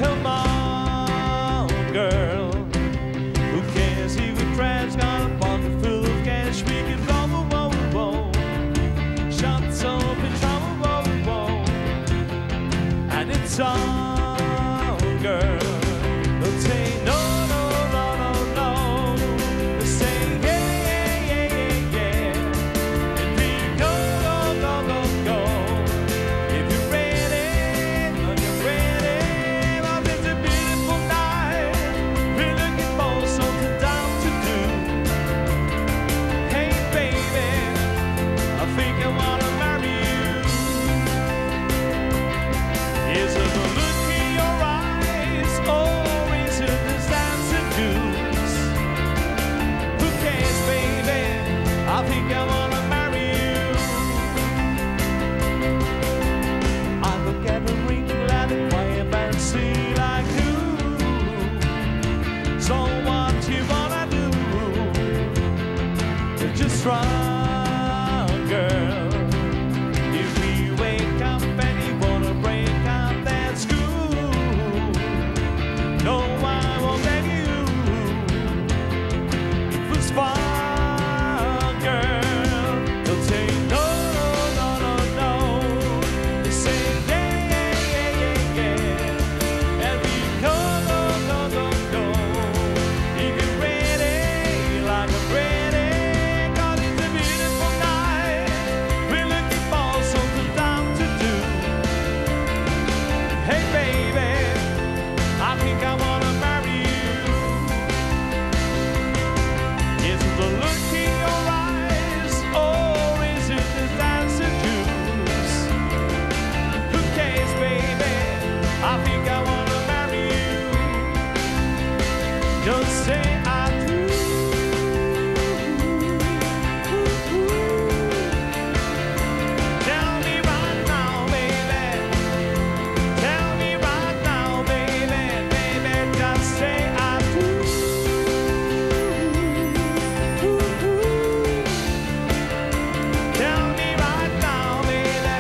Come on, girl. Who cares if we crash? Got a pocket full of cash. We can roll, whoa, whoa. Shots open, trouble, whoa, whoa. And it's on, girl. They'll say no, no, no, no, no. They'll say yeah, yeah, yeah, yeah, yeah. And we go, go, go, go, go. If you're ready, when you're ready. Well, it's a beautiful night. We're looking for something down to do. Hey, baby, I think I wanna marry you. Is it the look in your eyes, or is it the dancing juice? Who cares, baby? I think I wanna marry you. I look at the ring, let it play a band, see like you. So what you wanna do? Just run, girl. If we wake up and you wanna break up, that's cool. No, I won't let you. It was fun, girl. They'll say no, no, no, no, no. They say yeah, yeah, yeah, yeah, yeah. And we go, go, go, go, go. If you're ready, like I'm ready. 'Cause it's a beautiful night. We're looking for something down to do. Hey, baby, I think I wanna marry you. Is it the look in your eyes, or is it the dancing juice? Who cares, baby? I think I wanna marry you. Just say I do. Tell me right now, baby. Tell me right now, baby, baby, just say I do. Tell me right now, baby.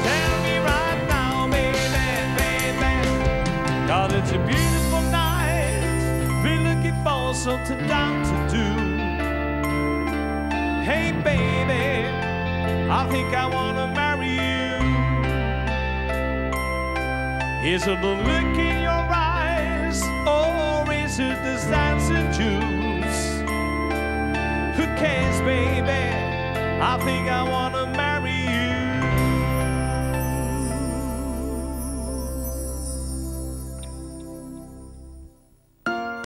Tell me right now, baby, baby. 'Cause it's a beautiful night. We're looking for something down to do. Hey, baby, I think I wanna marry you. Is it the look in your eyes, or is it the dancing juice? Who cares, baby? I think I wanna